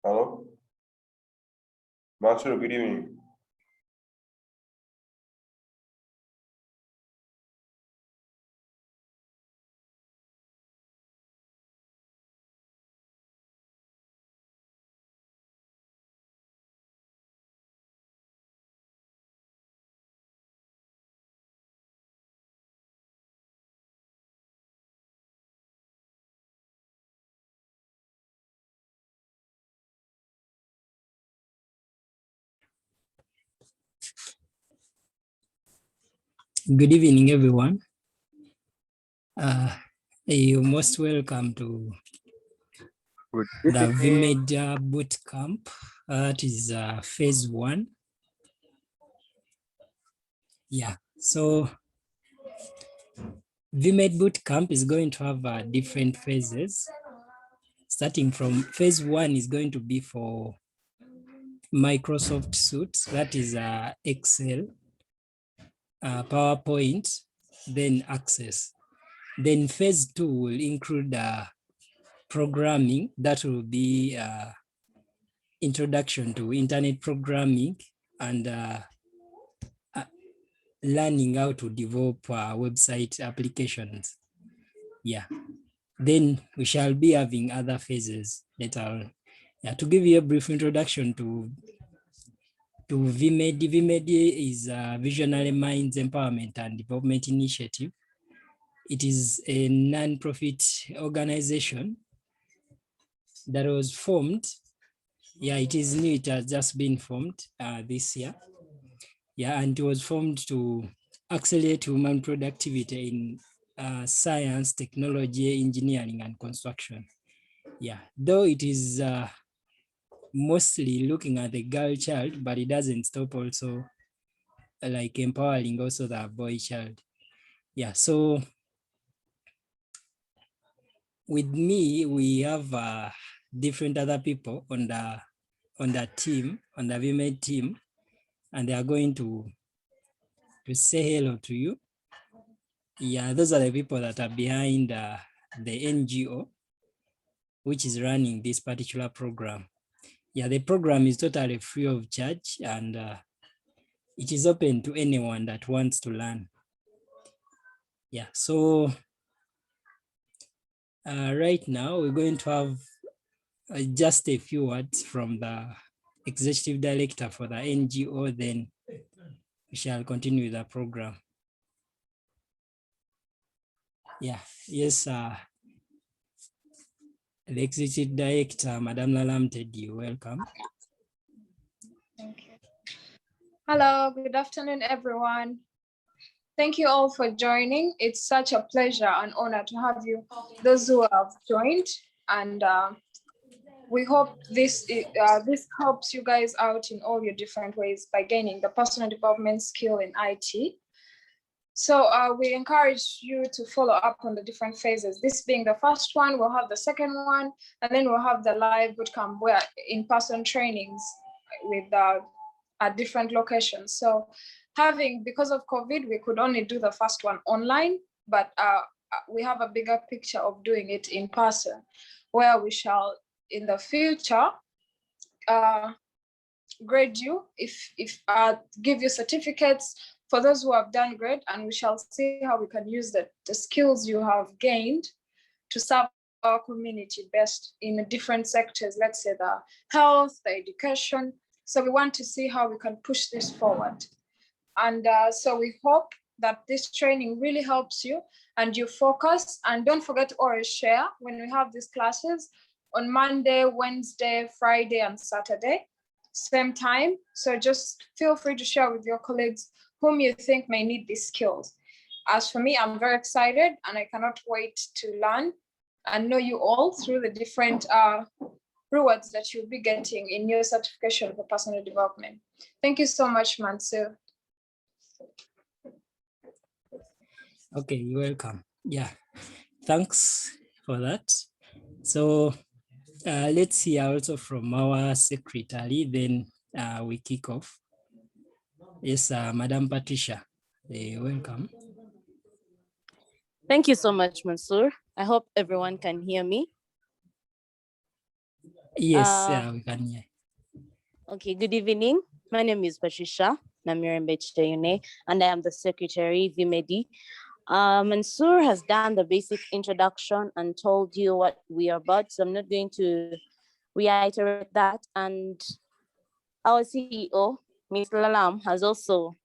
Hello? Mansur, good evening. Good evening, everyone. You're most welcome to the VMEDI Bootcamp. That is phase 1. Yeah, so VMEDI Bootcamp is going to have different phases. Starting from phase 1 is going to be for Microsoft Suite, that is Excel, PowerPoint, then Access. Then phase 2 will include programming, that will be introduction to internet programming and learning how to develop website applications. Yeah. Then we shall be having other phases later on. Yeah, to give you a brief introduction to VMEDI. VMEDI is a Visionary Minds Empowerment and Development Initiative. It is a non-profit organization that was formed. Yeah, it is new. It has just been formed this year. Yeah, and it was formed to accelerate human productivity in science, technology, engineering, and construction. Yeah, though it is mostly looking at the girl child, but it doesn't stop also like empowering also the boy child. Yeah, so with me, we have different other people on the team, on the VMED team, and they are going to say hello to you. Yeah, those are the people that are behind the NGO, which is running this particular program. Yeah, the program is totally free of charge and it is open to anyone that wants to learn. Yeah, so right now we're going to have just a few words from the executive director for the NGO, then we shall continue the program. Yeah, yes, the executive director, Madam Lalam Teddy, welcome. Thank you. Hello, good afternoon, everyone. Thank you all for joining. It's such a pleasure and honor to have you, those who have joined, and we hope this helps you guys out in all your different ways by gaining the personal development skill in IT. So we encourage you to follow up on the different phases. This being the first one, we'll have the second one, and then we'll have the live bootcamp where in-person trainings with at different locations. So because of COVID, we could only do the first one online, but we have a bigger picture of doing it in person, where we shall in the future grade you, give you certificates for those who have done great, and we shall see how we can use the skills you have gained to serve our community best in the different sectors, let's say the health, the education. So we want to see how we can push this forward. And so we hope that this training really helps you and you focus. And don't forget to always share when we have these classes on Monday, Wednesday, Friday, and Saturday, same time. So just feel free to share with your colleagues whom you think may need these skills. As for me, I'm very excited and I cannot wait to learn and know you all through the different rewards that you'll be getting in your certification for personal development. Thank you so much, Mansur. Okay, you're welcome. Yeah, thanks for that. So let's hear also from our secretary, then we kick off. Yes, Madam Patricia, welcome. Thank you so much, Mansour. I hope everyone can hear me. Yes, we can hear. Okay, good evening. My name is Patricia Namirembe Cheyune, and I am the secretary, VMEDI. Mansoor has done the basic introduction and told you what we are about, so I'm not going to reiterate that. And our CEO, Ms. Lalam, has also,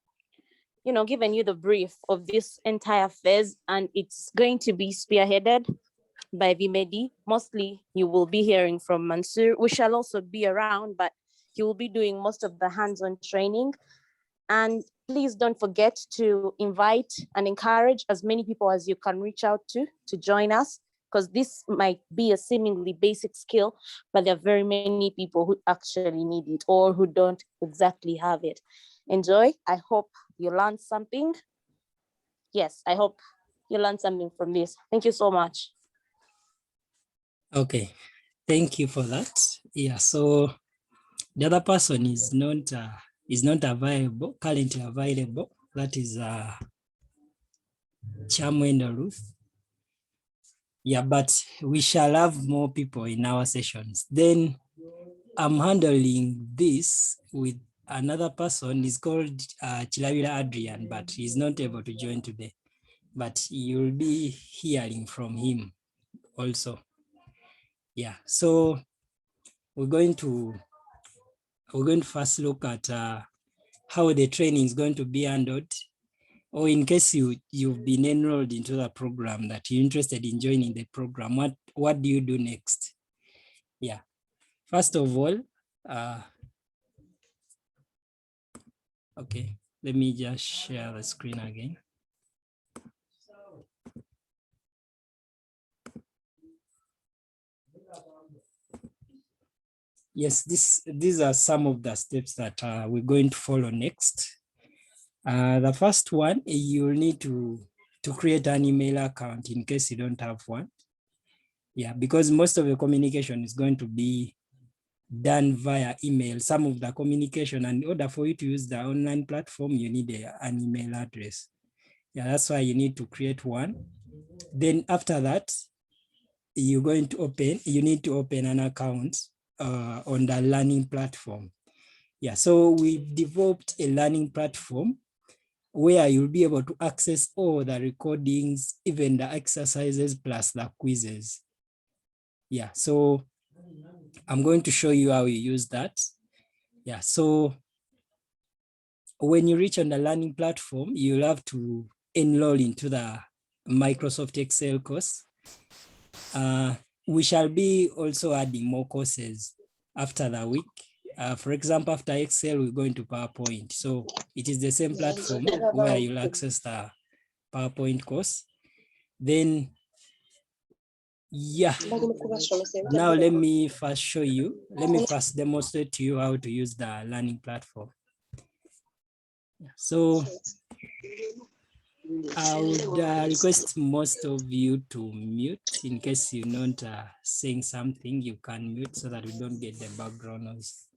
given you the brief of this entire phase, and it's going to be spearheaded by VMEDI. Mostly you will be hearing from Mansoor. We shall also be around, but he will be doing most of the hands-on training. And please don't forget to invite and encourage as many people as you can reach out to join us, because this might be a seemingly basic skill, but there are very many people who actually need it or who don't exactly have it. Enjoy. I hope you learned something. Yes, I hope you learned something from this. Thank you so much. Okay, thank you for that. Yeah, so the other person is not available, currently available. That is Chamwenda Ruth. Yeah, but we shall have more people in our sessions. Then I'm handling this with another person. He's called Chilawila Adrian, but he's not able to join today. But you'll be hearing from him also. Yeah, so we're going to first look at how the training is going to be handled, or in case you've been enrolled into the program, that you're interested in joining the program, what do you do next? Yeah, first of all, okay, let me just share the screen again. Yes, these are some of the steps that we're going to follow next. The first one, you'll need to create an email account in case you don't have one. Yeah, because most of the communication is going to be done via email. Some of the communication, and in order for you to use the online platform, you need an email address. Yeah, that's why you need to create one. Then after that, you need to open an account on the learning platform. Yeah, so we've developed a learning platform where you'll be able to access all the recordings, even the exercises plus the quizzes. Yeah, so I'm going to show you how you use that. Yeah, so when you reach on the learning platform, you'll have to enroll into the Microsoft Excel course. We shall be also adding more courses after the week. For example, after Excel, we're going to PowerPoint. So it is the same platform where you'll access the PowerPoint course. Then, yeah, now let me first demonstrate to you how to use the learning platform. So I would request most of you to mute. In case you're not saying something, you can mute so that we don't get the background noise.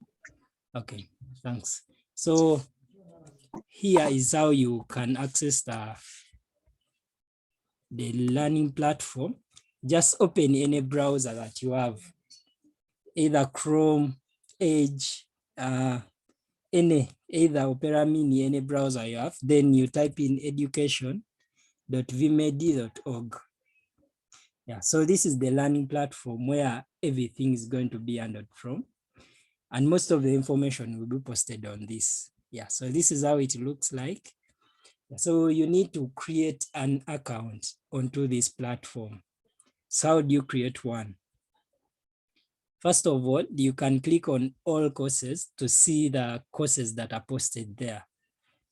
Okay, thanks. So here is how you can access the learning platform. Just open any browser that you have, either Chrome, Edge, either Opera Mini, any browser you have. Then you type in education.vmedi.org. Yeah, so this is the learning platform where everything is going to be handled from, and most of the information will be posted on this. Yeah, so this is how it looks like. So you need to create an account onto this platform. So how do you create one? First of all, you can click on all courses to see the courses that are posted there.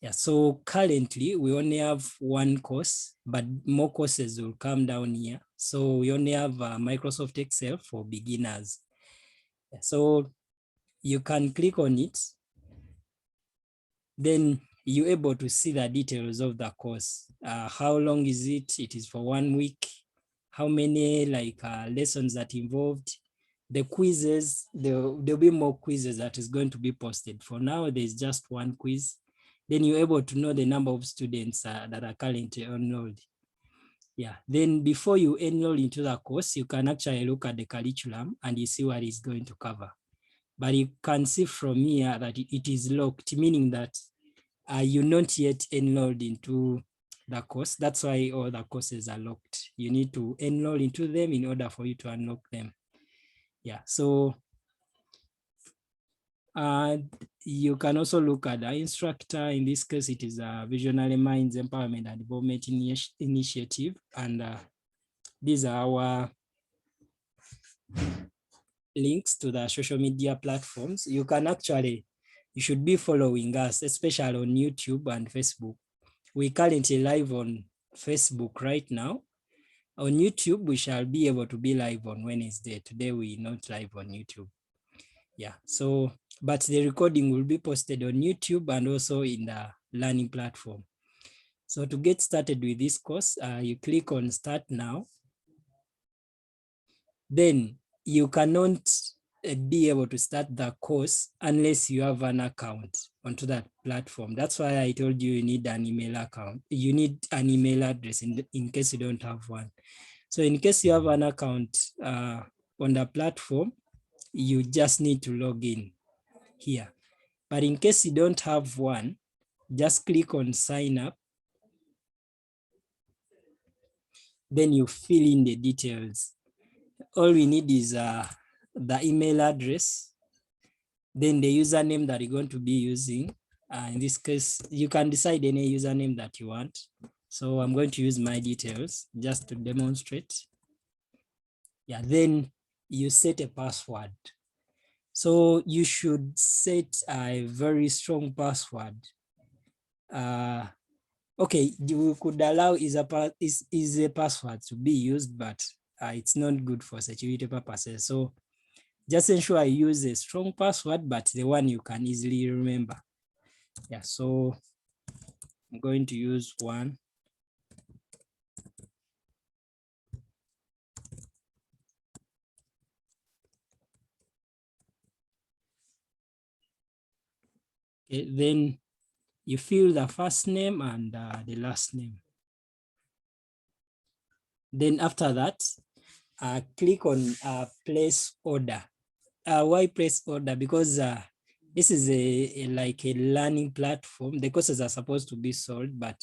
Yeah, so currently we only have one course, but more courses will come down here. So we only have Microsoft Excel for beginners. Yeah, so you can click on it. Then you're able to see the details of the course. How long is it? It is for 1 week. How many lessons that involved? The quizzes, there'll be more quizzes that is going to be posted. For now, there's just one quiz. Then you're able to know the number of students that are currently enrolled. Yeah, then before you enroll into the course, you can actually look at the curriculum and you see what it's going to cover. But you can see from here that it is locked, meaning that you're not yet enrolled into the course. That's why all the courses are locked. You need to enroll into them in order for you to unlock them. Yeah, so you can also look at the instructor. In this case, it is a Visionary Minds Empowerment and Development Initiative. And these are our links to the social media platforms. You can actually, you should be following us, especially on YouTube and Facebook. We currently live on Facebook right now. On YouTube, we shall be able to be live on Wednesday. Today, we're not live on YouTube. Yeah, so, but the recording will be posted on YouTube and also in the learning platform. So to get started with this course, you click on Start Now. Then you cannot be able to start the course unless you have an account onto that platform. That's why I told you you need an email account. You need an email address in case you don't have one. So in case you have an account on the platform, you just need to log in here. But in case you don't have one, just click on sign up. Then you fill in the details. All we need is the email address, then the username that you're going to be using. In this case, you can decide any username that you want. So I'm going to use my details just to demonstrate. Yeah, then you set a password. So you should set a very strong password. Okay, you could allow is a password to be used, but it's not good for security purposes. So just ensure you use a strong password, but the one you can easily remember. Yeah, so I'm going to use one. Okay, then you fill the first name and the last name. Then after that, click on place order. Why place order? Because this is like a learning platform. The courses are supposed to be sold, but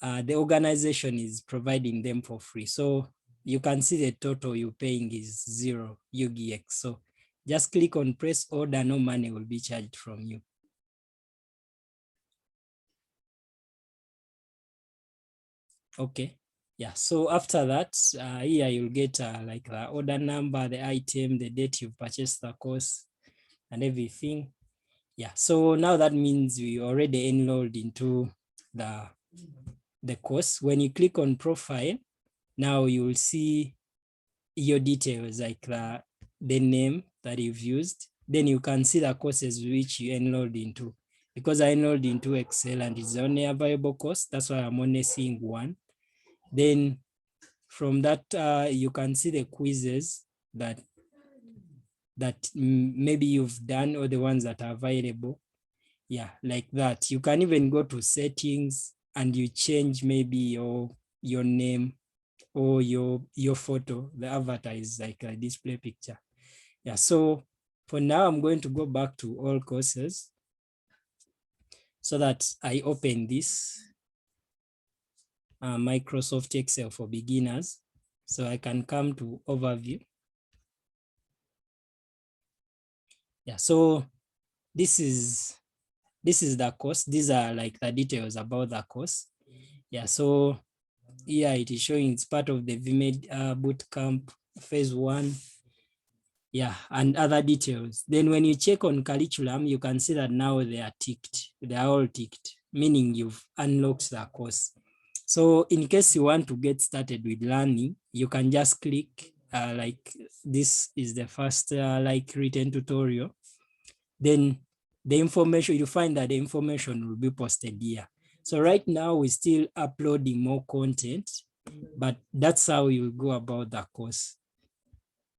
the organization is providing them for free. So you can see the total you're paying is 0 UGX. So just click on press order, no money will be charged from you. Okay, yeah, so after that, here you'll get like the order number, the item, the date you've purchased the course and everything. Yeah, so now that means we already enrolled into the course. When you click on profile, now you will see your details like the name that you've used. Then you can see the courses which you enrolled into. Because I enrolled into Excel and it's only a viable course, that's why I'm only seeing one. Then from that, you can see the quizzes that maybe you've done or the ones that are available. Yeah, like that. You can even go to settings and you change maybe your name or your photo. The avatar is like a display picture. Yeah, so for now, I'm going to go back to all courses so that I open this Microsoft Excel for beginners. So I can come to overview. Yeah, so this is the course. These are like the details about the course. Yeah, so here it is showing it's part of the VMEDI Bootcamp phase 1. Yeah, and other details. Then when you check on curriculum, you can see that now they are ticked. They are all ticked, meaning you've unlocked the course. So in case you want to get started with learning, you can just click like this is the first like written tutorial. Then the information, you find that the information will be posted here. So right now we're still uploading more content, but that's how you go about the course.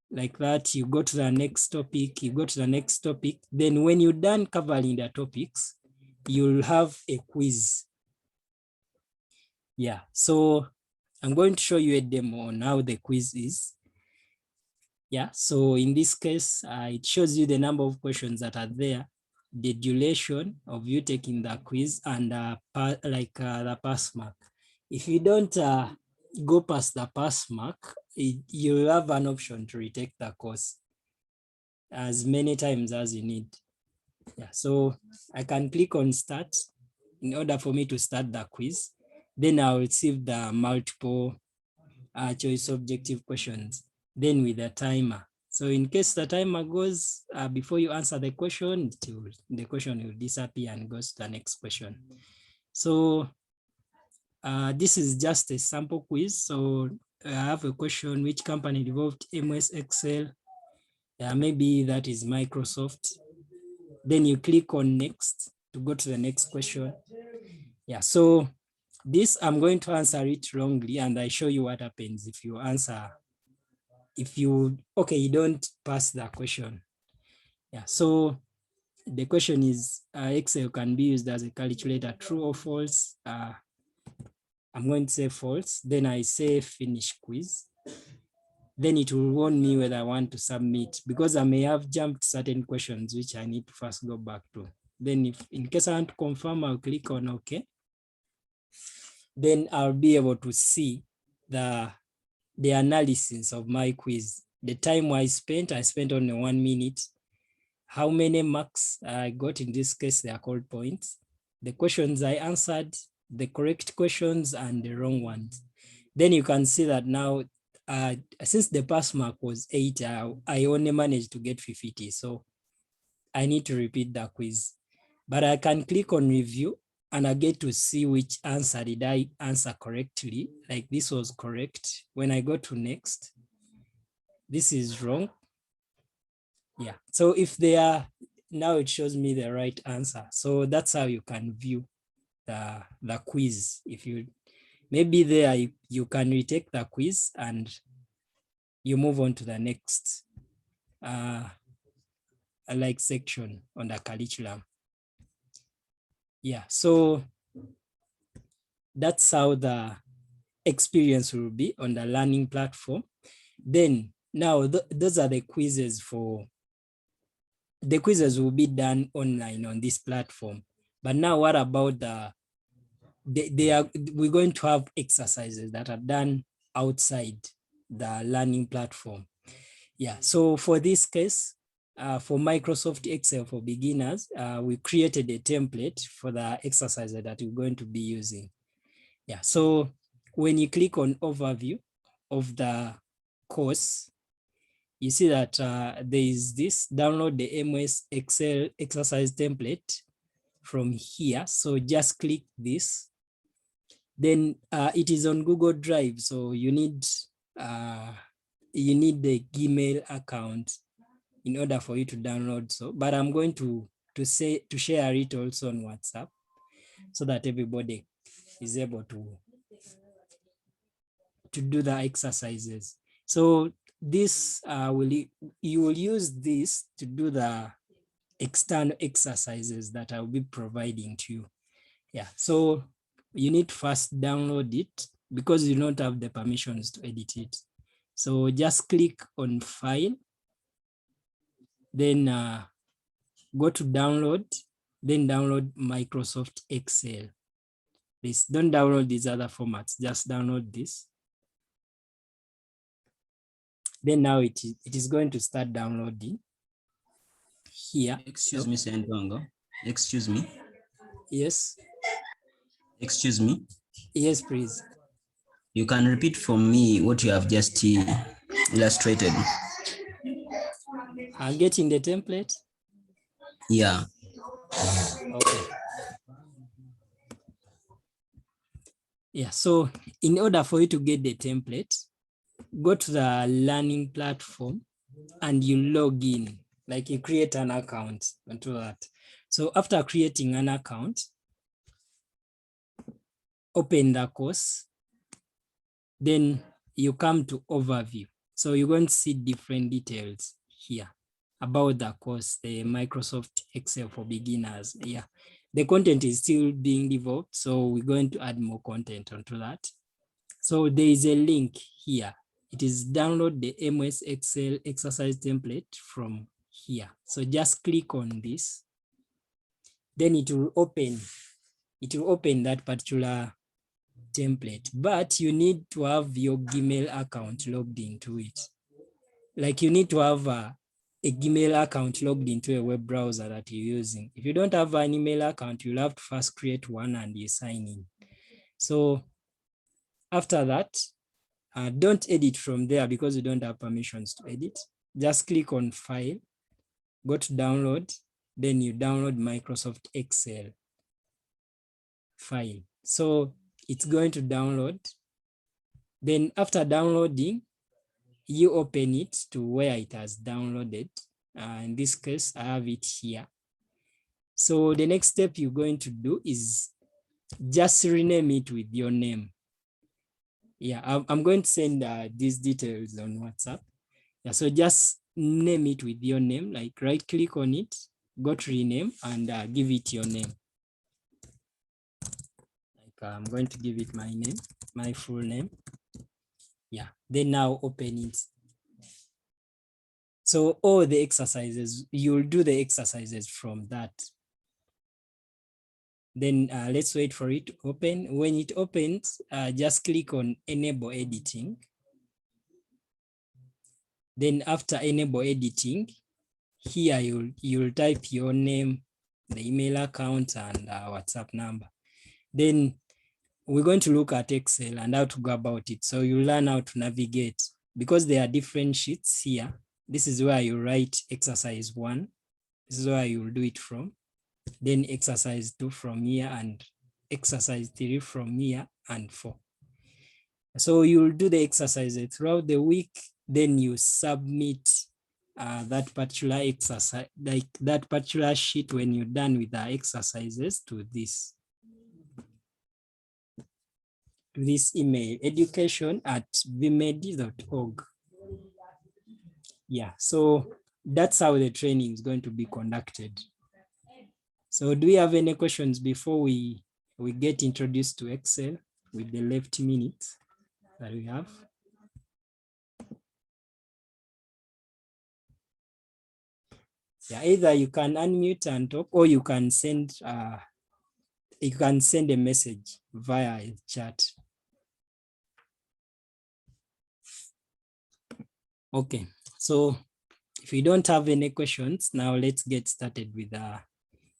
Like that, you go to the next topic, you go to the next topic. Then when you're done covering the topics, you'll have a quiz. Yeah, so I'm going to show you a demo on how the quiz is. Yeah, so in this case, it shows you the number of questions that are there, the duration of you taking the quiz, and the pass mark. If you don't go past the pass mark, you'll have an option to retake the course as many times as you need. Yeah, so I can click on start in order for me to start the quiz. Then I'll receive the multiple choice objective questions, then with a timer. So in case the timer goes before you answer the question, the question will disappear and goes to the next question. So this is just a sample quiz. So I have a question: which company developed MS Excel? Maybe that is Microsoft. Then you click on next to go to the next question. Yeah, so this I'm going to answer it wrongly, and I show you what happens if you answer, you don't pass the question. Yeah, so the question is Excel can be used as a calculator, true or false? I'm going to say false. Then I say finish quiz. Then it will warn me whether I want to submit, because I may have jumped certain questions which I need to first go back to. Then if in case I want to confirm, I'll click on OK. Then I'll be able to see the analysis of my quiz. The time I spent only 1 minute. How many marks I got? In this case, they are called points. The questions I answered, the correct questions and the wrong ones. Then you can see that now, since the pass mark was 8, I only managed to get 50. So I need to repeat the quiz. But I can click on review and I get to see which answer did I answer correctly. Like this was correct. When I go to next, this is wrong. Yeah, so if they are, now it shows me the right answer. So that's how you can view the quiz. If you, maybe there you can retake the quiz and you move on to the next section on the curriculum. Yeah, so that's how the experience will be on the learning platform. Then now those are the quizzes the quizzes will be done online on this platform. But now what about we're going to have exercises that are done outside the learning platform. Yeah, so for this case, for Microsoft Excel for beginners, we created a template for the exercise that we're going to be using. Yeah, so when you click on overview of the course, you see that there is this download the MS Excel exercise template from here. So just click this. Then it is on Google Drive. So you need the Gmail account in order for you to download. So, but I'm going to share it also on WhatsApp so that everybody is able to do the exercises. So this you will use this to do the external exercises that I'll be providing to you. Yeah, so you need to first download it because you don't have the permissions to edit it. So just click on file, then go to download, then download Microsoft Excel. Please don't download these other formats, just download this. Then now it is going to start downloading here. Excuse me, Sendongo. Excuse me. Yes. Excuse me. Yes, please. You can repeat for me what you have just illustrated. I'm getting the template. Yeah. Okay. Yeah, so in order for you to get the template, go to the learning platform and you log in, like you create an account onto that. So after creating an account, open the course, then you come to overview. So you're going to see different details here about the course, the Microsoft Excel for beginners. Yeah, the content is still being developed, so we're going to add more content onto that. So there is a link here. It is download the MS Excel exercise template from here. So just click on this. Then it will open that particular template, but you need to have your Gmail account logged into it. Like you need to have a Gmail account logged into a web browser that you're using. If you don't have an email account, you'll have to first create one and you sign in. So after that, don't edit from there because you don't have permissions to edit. Just click on File, go to Download, then you download Microsoft Excel file. So it's going to download. Then after downloading, you open it to where it has downloaded. In this case, I have it here. So the next step you're going to do is just rename it with your name. Yeah, I'm going to send these details on WhatsApp. Yeah, so just name it with your name, like right click on it, go to rename and give it your name. Like I'm going to give it my name, my full name. Yeah, then now open it. So all the exercises, you'll do the exercises from that. Then let's wait for it to open. When it opens, just click on enable editing. Then after enable editing, here you'll type your name, the email account and WhatsApp number. Then we're going to look at Excel and how to go about it. So you learn how to navigate because there are different sheets here. This is where you write exercise 1. This is where you'll do it from. Then exercise 2 from here and exercise 3 from here and 4. So you'll do the exercises throughout the week. Then you submit that particular exercise, like that particular sheet when you're done with the exercises to this email, education@vmedi.org. Yeah, so that's how the training is going to be conducted. So do we have any questions before we get introduced to Excel with the left minutes that we have? Yeah, either you can unmute and talk, or you can send a message via chat. Okay, so if you don't have any questions, now let's get started with the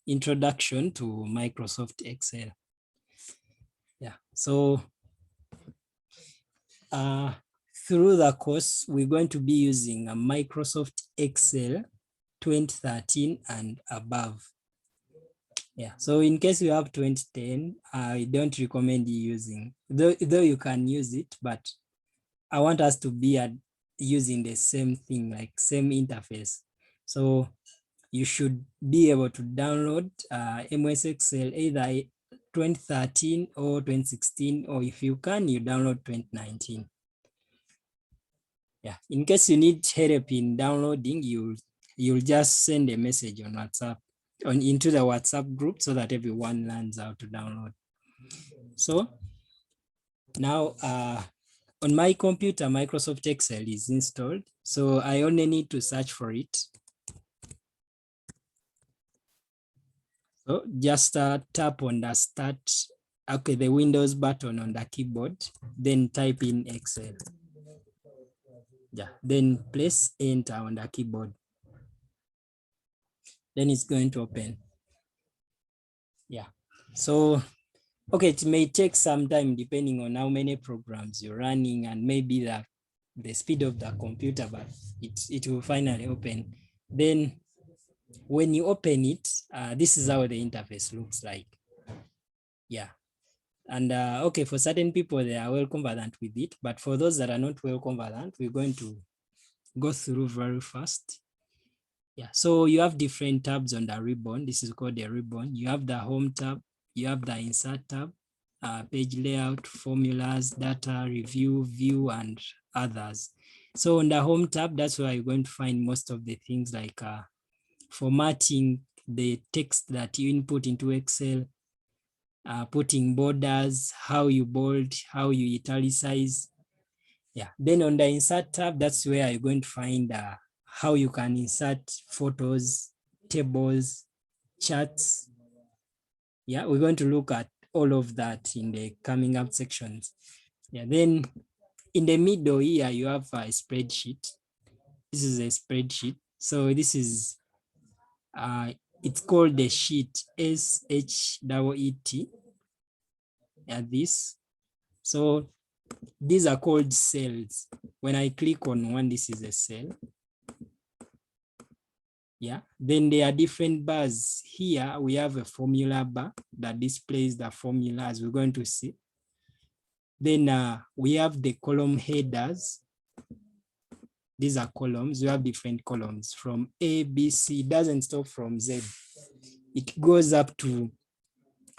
introduction to Microsoft Excel. Yeah, so through the course, we're going to be using a Microsoft Excel 2013 and above. Yeah, so in case you have 2010, I don't recommend you using, though you can use it, but I want us to be using the same thing, like same interface. So you should be able to download MS Excel either 2013 or 2016, or if you can, you download 2019. Yeah, in case you need help in downloading, you'll just send a message on WhatsApp, into the WhatsApp group so that everyone learns how to download. So now on my computer, Microsoft Excel is installed. So I only need to search for it. So just tap on the start, okay, the Windows button on the keyboard, then type in Excel. Yeah, then press enter on the keyboard. Then it's going to open. Yeah, so, okay, it may take some time depending on how many programs you're running and maybe the speed of the computer, but it will finally open. Then when you open it, this is how the interface looks like. Yeah. And okay, for certain people, they are well conversant with it, but for those that are not well conversant, we're going to go through very fast. Yeah, so you have different tabs on the ribbon. This is called the ribbon. You have the home tab, you have the insert tab, page layout, formulas, data, review, view, and others. So on the home tab, that's where you're going to find most of the things like formatting the text that you input into Excel, putting borders, how you bold, how you italicize. Yeah, then on the insert tab, that's where you're going to find how you can insert photos, tables, charts. Yeah, we're going to look at all of that in the coming up sections. Yeah, then in the middle here, you have a spreadsheet. This is a spreadsheet. So this is, it's called the sheet, SHEET. Yeah, this. So these are called cells. When I click on one, this is a cell. Yeah, then there are different bars. Here we have a formula bar that displays the formula as we're going to see. Then we have the column headers. These are columns. We have different columns from A, B, C. It doesn't stop from Z. It goes up to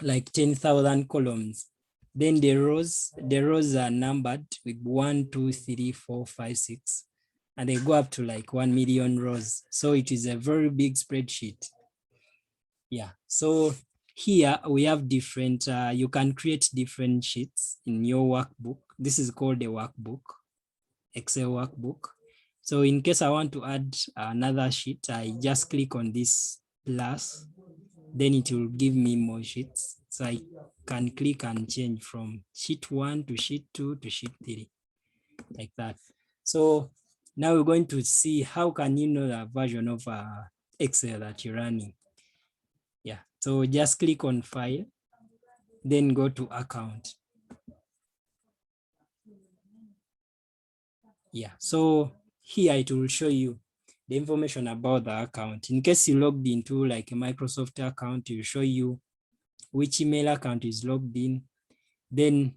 like 10,000 columns. Then the rows are numbered with 1, 2, 3, 4, 5, 6. And they go up to like 1 million rows. So it is a very big spreadsheet. Yeah, so here we have different, you can create different sheets in your workbook. This is called a workbook, Excel workbook. So in case I want to add another sheet, I just click on this plus, then it will give me more sheets. So I can click and change from sheet 1 to sheet 2 to sheet 3, like that. So now we're going to see how can you know the version of Excel that you're running. Yeah, so just click on file, then go to account. Yeah, so here it will show you the information about the account. In case you logged into like a Microsoft account, it will show you which email account is logged in. Then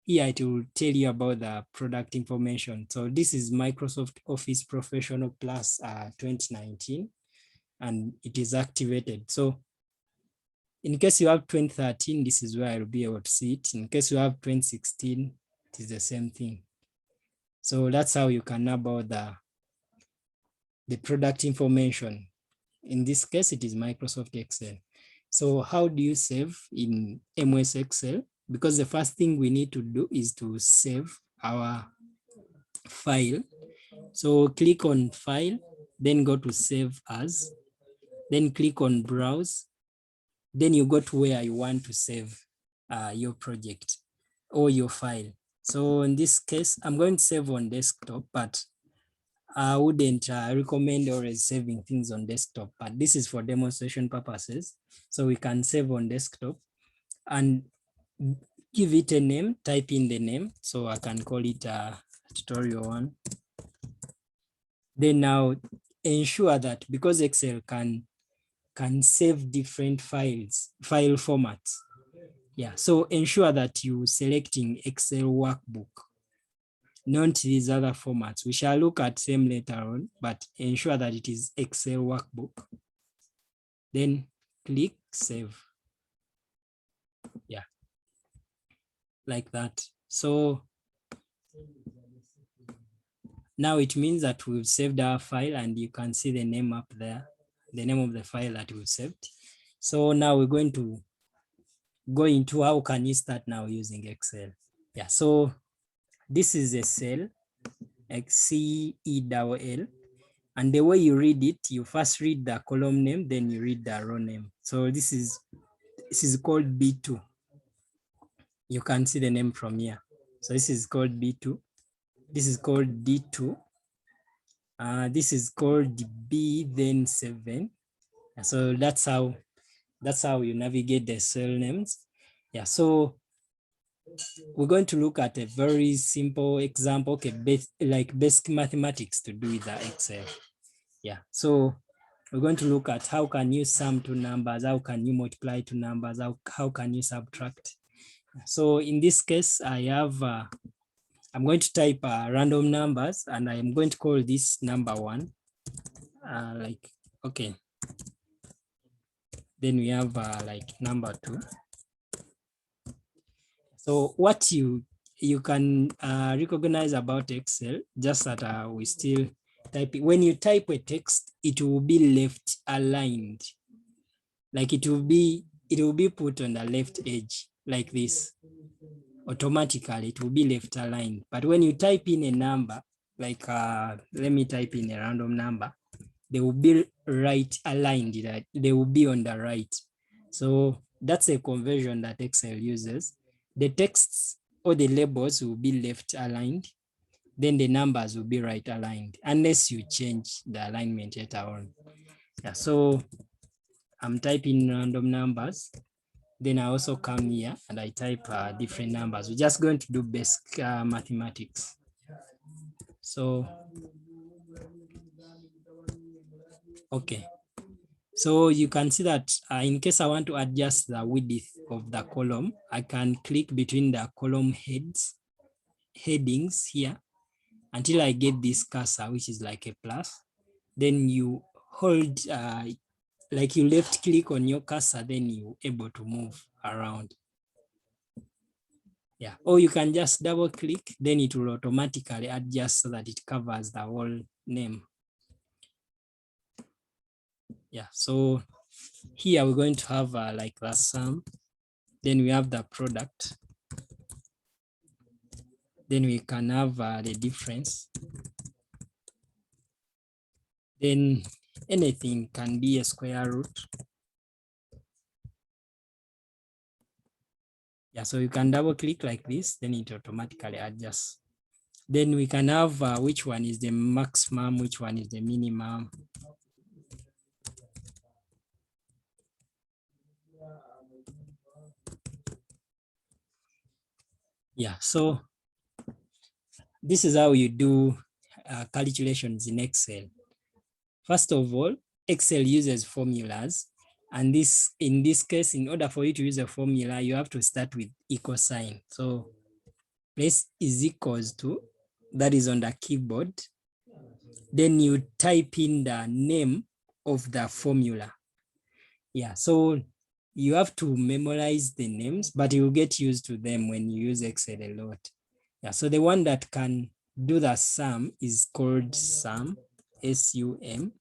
here it will tell you about the product information. So this is Microsoft Office Professional Plus 2019, and it is activated. So in case you have 2013, this is where I'll be able to see it. In case you have 2016, it is the same thing. So that's how you can know about the product information. In this case, it is Microsoft Excel. So how do you save in MS Excel? Because the first thing we need to do is to save our file. So click on File, then go to Save As, then click on Browse. Then you go to where you want to save your project or your file. So in this case, I'm going to save on desktop, but I wouldn't recommend always saving things on desktop, but this is for demonstration purposes. So we can save on desktop and give it a name, type in the name. So I can call it tutorial 1. Then now ensure that because Excel can save different file formats. Yeah, so ensure that you selecting Excel workbook, not these other formats. We shall look at same later on, but ensure that it is Excel workbook. Then click save. Yeah, like that. So now it means that we've saved our file, and you can see the name up there, the name of the file that we've saved. So now we're going to go into how can you start now using Excel. Yeah, so this is a cell, like CELL. And the way you read it, you first read the column name, then you read the row name. So this is called B2. You can see the name from here. So this is called B2. This is called D2. This is called B, then 7. So that's how you navigate the cell names. Yeah, so we're going to look at a very simple example, okay, like basic mathematics to do with the Excel. Yeah, so we're going to look at how can you sum two numbers, how can you multiply two numbers, how can you subtract. So in this case, I have, I'm going to type random numbers, and I'm going to call this number 1, like, okay. Then we have like number 2. So what you can recognize about Excel, just that we still type it. When you type a text, it will be left aligned. Like it will be it will be put on the left edge like this. Automatically, it will be left aligned. But when you type in a number, like let me type in a random number, they will be right aligned, that they will be on the right. So that's a conversion that Excel uses. The texts or the labels will be left aligned, then the numbers will be right aligned, unless you change the alignment later on. Yeah, so I'm typing random numbers. Then I also come here and I type different numbers. We're just going to do basic mathematics. So, okay. So you can see that in case I want to adjust the width of the column, I can click between the column headings here until I get this cursor, which is like a plus. Then you hold, like you left click on your cursor, then you're able to move around. Yeah, or you can just double click, then it will automatically adjust so that it covers the whole name. Yeah, so here we're going to have like the sum, then we have the product, then we can have the difference, then anything can be a square root. Yeah, so you can double click like this, then it automatically adjusts. Then we can have which one is the maximum, which one is the minimum. Yeah, so this is how you do calculations in Excel. First of all, Excel uses formulas. And this, in this case, in order for you to use a formula, you have to start with equal sign. So place is equals to, that is on the keyboard. Then you type in the name of the formula. Yeah, so you have to memorize the names, but you will get used to them when you use Excel a lot. Yeah, so the one that can do the sum is called sum, S-U-M.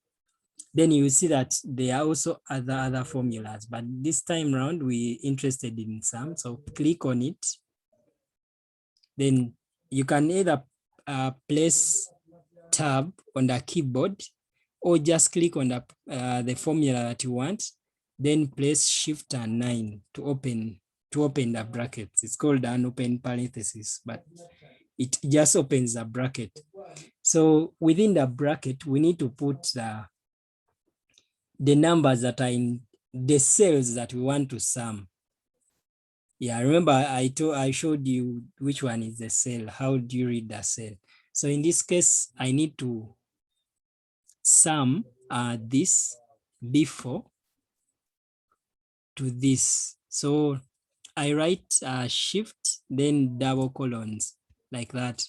Then you see that there are also other formulas, but this time around we're interested in sum. So click on it. Then you can either place tab on the keyboard or just click on the formula that you want, then press Shift and 9 to open the brackets. It's called an open parenthesis, but it just opens a bracket. So within the bracket, we need to put the numbers that are in the cells that we want to sum. Yeah, remember I showed you which one is the cell. How do you read the cell? So in this case, I need to sum this before to this. So I write shift, then double colons like that,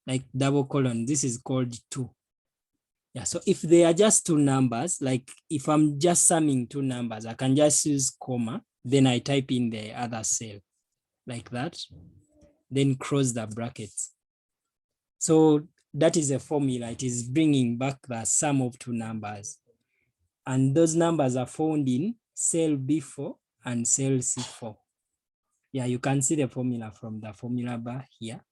like double colon. This is called 2. Yeah, so if they are just two numbers, like if I'm just summing two numbers, I can just use comma, then I type in the other cell like that, then close the brackets. So that is a formula. It is bringing back the sum of two numbers. And those numbers are found in cell B4 and cell C4. Yeah, you can see the formula from the formula bar here.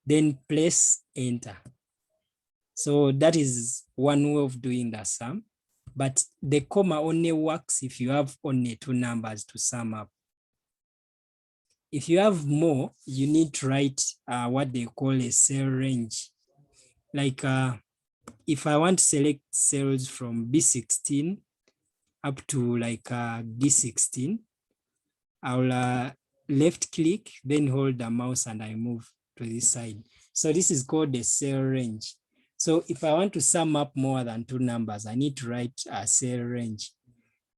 Then press enter. So that is one way of doing the sum, but the comma only works if you have only two numbers to sum up. If you have more, you need to write what they call a cell range. Like if I want to select cells from B16 up to like D16, I'll left click, then hold the mouse and I move to this side. So this is called the cell range. So if I want to sum up more than two numbers, I need to write a cell range.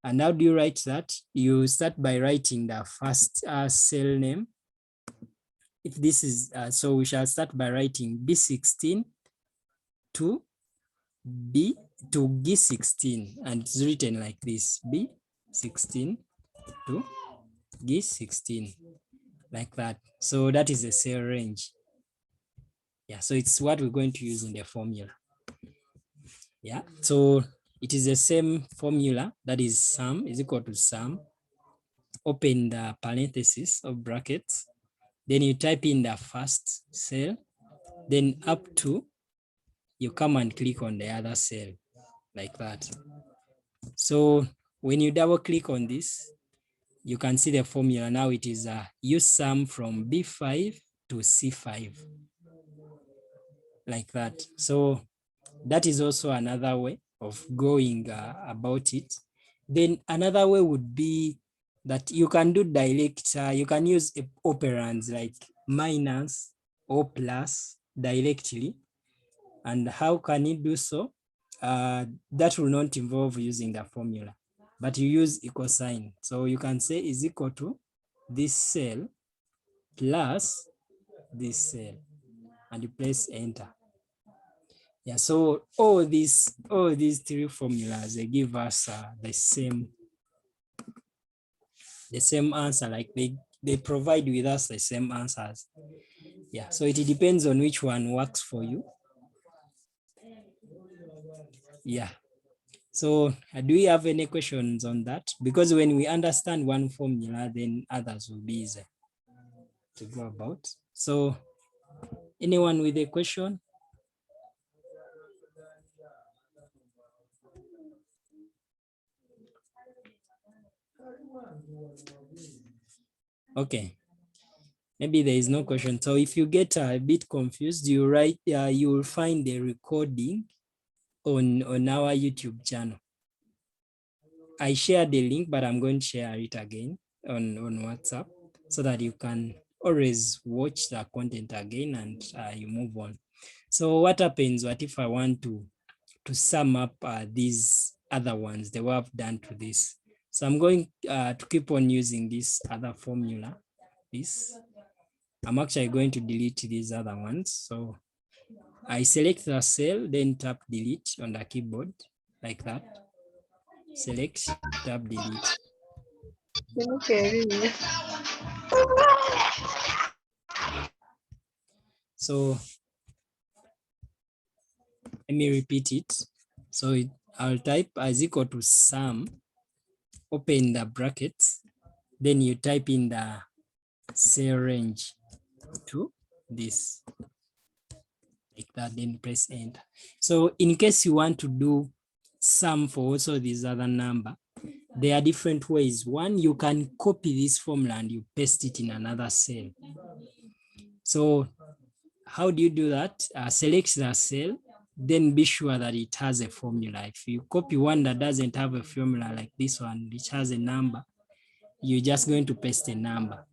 And how do you write that? You start by writing the first cell name. If this is, so we shall start by writing B16 to G16, and it's written like this, B16 to G16, like that. So that is a cell range. Yeah, so it's what we're going to use in the formula. Yeah, so it is the same formula, that is sum is equal to sum open the parenthesis or brackets, then you type in the first cell, then up to, you come and click on the other cell like that. So when you double click on this, you can see the formula. Now it is use sum from B5 to C5 like that. So that is also another way of going about it. Then another way would be that you can do direct, you can use operands like minus or plus directly. And how can you do so? That will not involve using the formula, but you use equal sign. So you can say is equal to this cell plus this cell, and you press enter. Yeah, so all these three formulas, they give us the same answer, like they provide with us the same answers. Yeah, so it depends on which one works for you. Yeah. So do we have any questions on that? Because when we understand one formula, then others will be easy to go about. So anyone with a question? Okay. Maybe there is no question. So if you get a bit confused, you write, you will find the recording on our YouTube channel. I shared the link, but I'm going to share it again on WhatsApp so that you can always watch the content again and you move on. So what happens, what if I want to sum up these other ones, the way I've done to this? So I'm going to keep on using this other formula. I'm actually going to delete these other ones. So I select the cell, then tap delete on the keyboard like that. Select, tap delete. So let me repeat it. So I'll type as equal to sum, open the brackets, then you type in the cell range to this like that, then press enter. So in case you want to do sum for also this other number, there are different ways. One, you can copy this formula and you paste it in another cell. So how do you do that? Select the cell, then be sure that it has a formula. If you copy one that doesn't have a formula like this one, which has a number, you're just going to paste a number,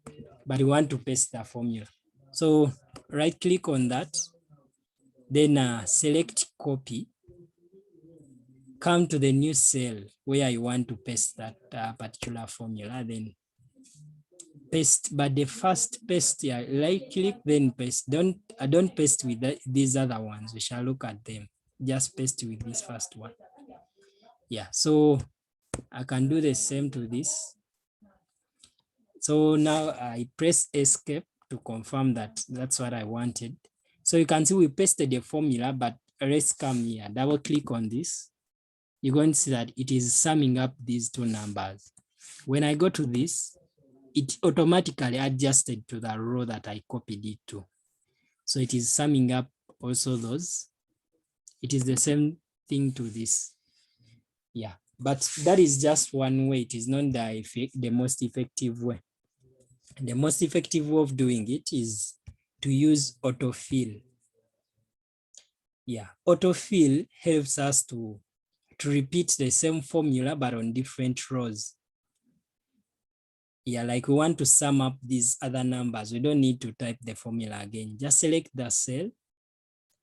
but you want to paste the formula. So right click on that, then select copy, come to the new cell where you want to paste that particular formula, then paste. But the first paste, yeah, right click, then paste. Don't paste with these other ones. We shall look at them. Just paste with this first one. Yeah, so I can do the same to this. So now I press escape to confirm that that's what I wanted. So you can see we pasted the formula, but let's come here, double click on this. You're going to see that it is summing up these two numbers. When I go to this, it automatically adjusted to the row that I copied it to. So it is summing up also those. It is the same thing to this. Yeah, but that is just one way. It is not the most effective way. The most effective way of doing it is to use autofill. Yeah, autofill helps us to repeat the same formula, but on different rows. Yeah, like we want to sum up these other numbers. We don't need to type the formula again. Just select the cell.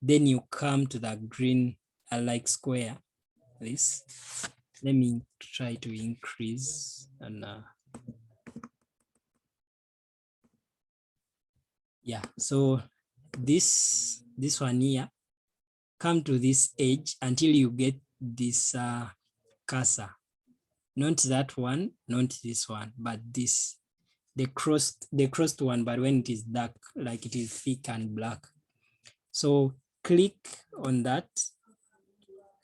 Then you come to the green like square. This. Let me try to increase and yeah. So this one here, come to this edge until you get this cursor. Not that one, not this one, but this. The crossed one, but when it is dark, like it is thick and black. So click on that,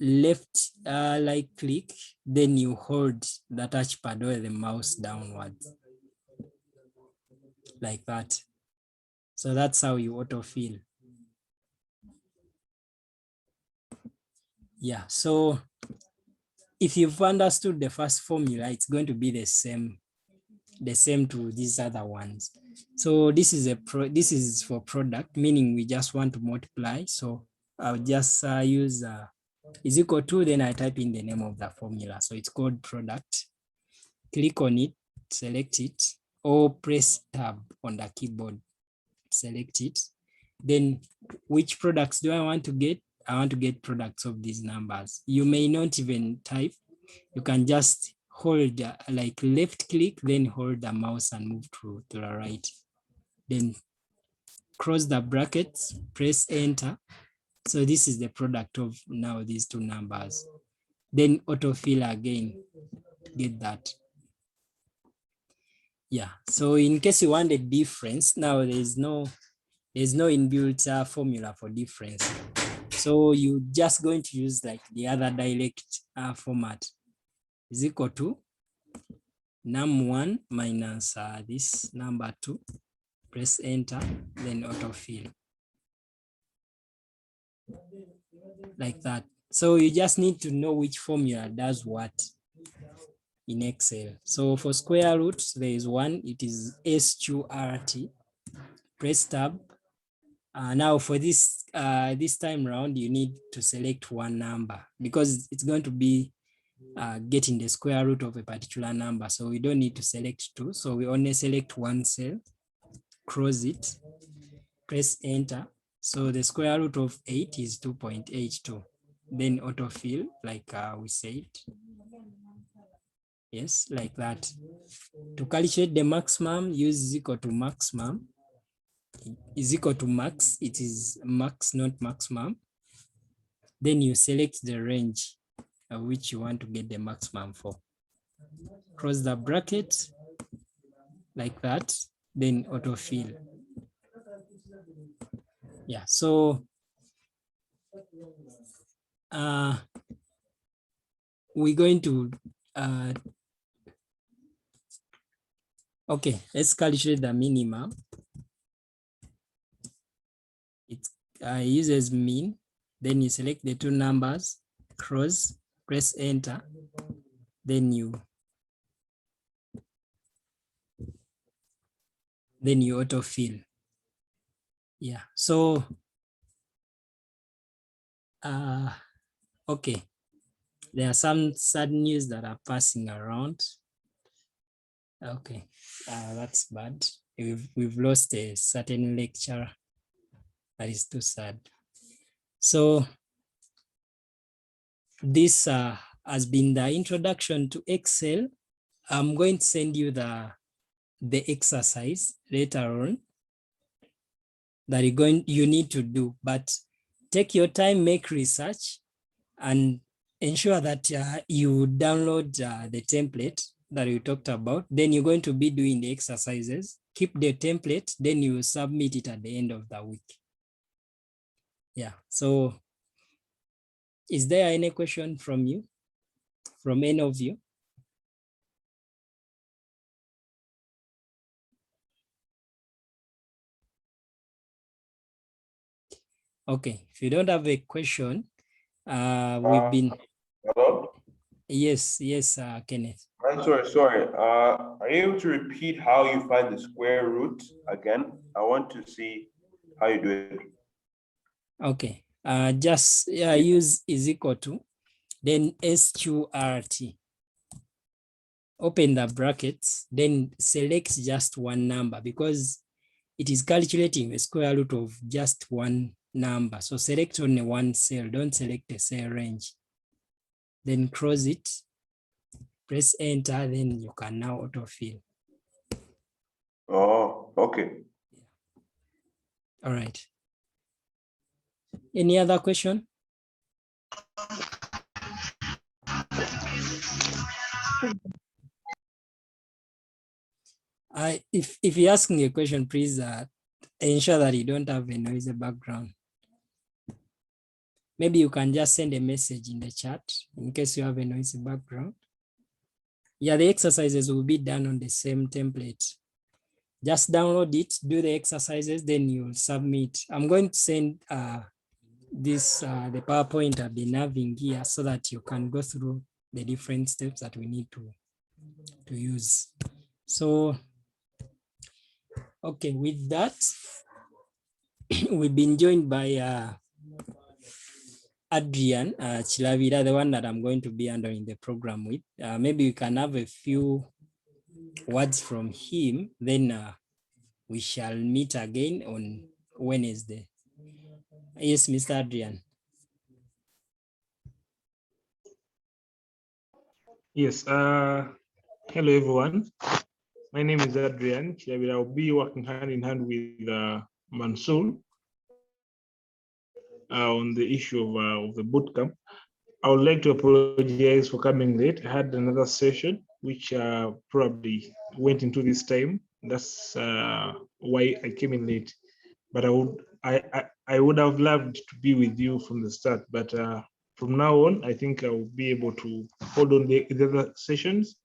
left like click, then you hold the touchpad or the mouse downwards. like that. So that's how you autofill. Yeah, so if you've understood the first formula, it's going to be the same to these other ones. So this is for product, meaning we just want to multiply. So I'll just use is equal to, then I type in the name of the formula. So it's called product. Click on it, select it, or press tab on the keyboard, select it. Then which products do I want to get? I want to get products of these numbers. You may not even type. You can just hold like left click, then hold the mouse and move to the right. Then cross the brackets, press enter. So this is the product of now these two numbers. Then autofill again, get that. Yeah, so in case you want a difference, now there's no inbuilt formula for difference. So you just going to use like the other direct format is equal to num1 minus this number 2, press enter, then autofill. Like that. So you just need to know which formula does what in Excel. So for square root, there is one, it is SQRT, press tab. Now for this time round, you need to select one number because it's going to be getting the square root of a particular number. So we don't need to select two. So we only select one cell, cross it, press enter. So the square root of 8 is 2.82. Then autofill, like we said. Yes, like that. To calculate the maximum, use is equal to maximum. Is equal to max. It is max, not maximum. Then you select the range which you want to get the maximum for. Cross the bracket like that, then autofill. Yeah, so we're going to okay, let's calculate the minimum. It uses mean, then you select the two numbers, cross, press enter, then you autofill. Yeah, so okay, there are some sad news that are passing around. Okay, that's bad. We've lost a certain lecturer. That is too sad. So this has been the introduction to Excel. I'm going to send you the exercise later on that you need to do, but take your time, make research, and ensure that you download the template that we talked about. Then you're going to be doing the exercises. Keep the template, then you submit it at the end of the week. Yeah, so is there any question from you, from any of you? Okay, if you don't have a question, we've been. Hello? Yes, Kenneth. I'm sorry. Are you able to repeat how you find the square root again? I want to see how you do it. Okay, just use is equal to, then SQRT. Open the brackets, then select just one number because it is calculating the square root of just one number. So select only one cell, don't select a cell range. Then cross it, press enter, then you can now autofill. Oh, okay. All right. Any other question? If you're asking a question, please ensure that you don't have a noisy background. Maybe you can just send a message in the chat in case you have a noisy background. Yeah, the exercises will be done on the same template. Just download it, do the exercises, then you'll submit. I'm going to send the PowerPoint I've been having here so that you can go through the different steps that we need to use. So, okay, with that, we've been joined by Adrian Chilavira, the one that I'm going to be handling the program with. Maybe we can have a few words from him, then we shall meet again on Wednesday. Yes, Mr. Adrian. Yes, hello everyone. My name is Adrian Chilavira. I'll be working hand in hand with Mansour on the issue of the bootcamp. I would like to apologize for coming late. I had another session which probably went into this time. That's why I came in late. But I would have loved to be with you from the start. But from now on, I think I will be able to hold on the other sessions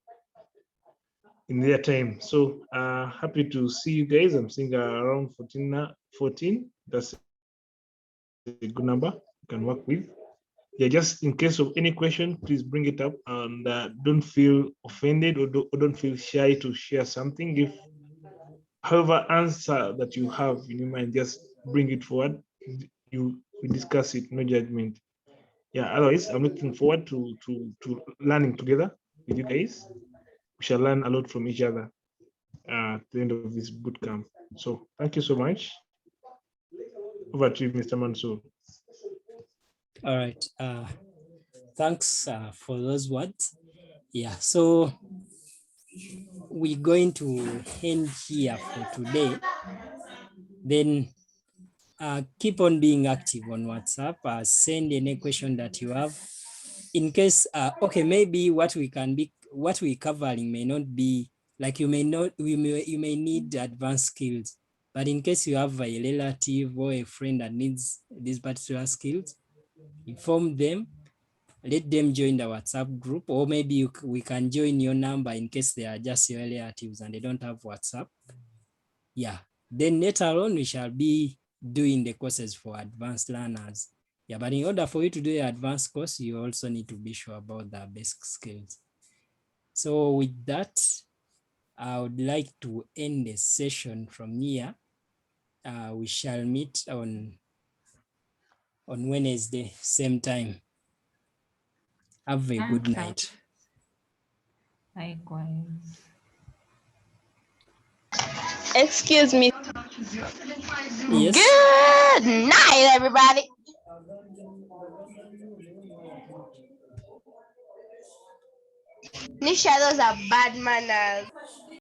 in their time. So happy to see you guys. I'm seeing around 14. That's a good number you can work with. Yeah, just in case of any question, please bring it up and don't feel offended or don't feel shy to share something. If however answer that you have in your mind, just bring it forward. We discuss it, no judgment. Yeah, otherwise I'm looking forward to learning together with you guys. We shall learn a lot from each other at the end of this bootcamp. So thank you so much. Over to you, Mr. Mansour. All right. Thanks for those words. Yeah, so we're going to end here for today. Then keep on being active on WhatsApp. Send any question that you have. In case, okay, maybe what we covering may not be like you may need advanced skills, but in case you have a relative or a friend that needs these particular skills, inform them, let them join the WhatsApp group, or maybe we can join your number in case they are just your relatives and they don't have WhatsApp. Yeah, then later on we shall be doing the courses for advanced learners. Yeah, but in order for you to do the advanced course, you also need to be sure about the basic skills. So with that, I would like to end the session from here. We shall meet on Wednesday, same time. Have a good night. Likewise. Excuse me. Yes. Good night, everybody. Nisha, those are bad manners.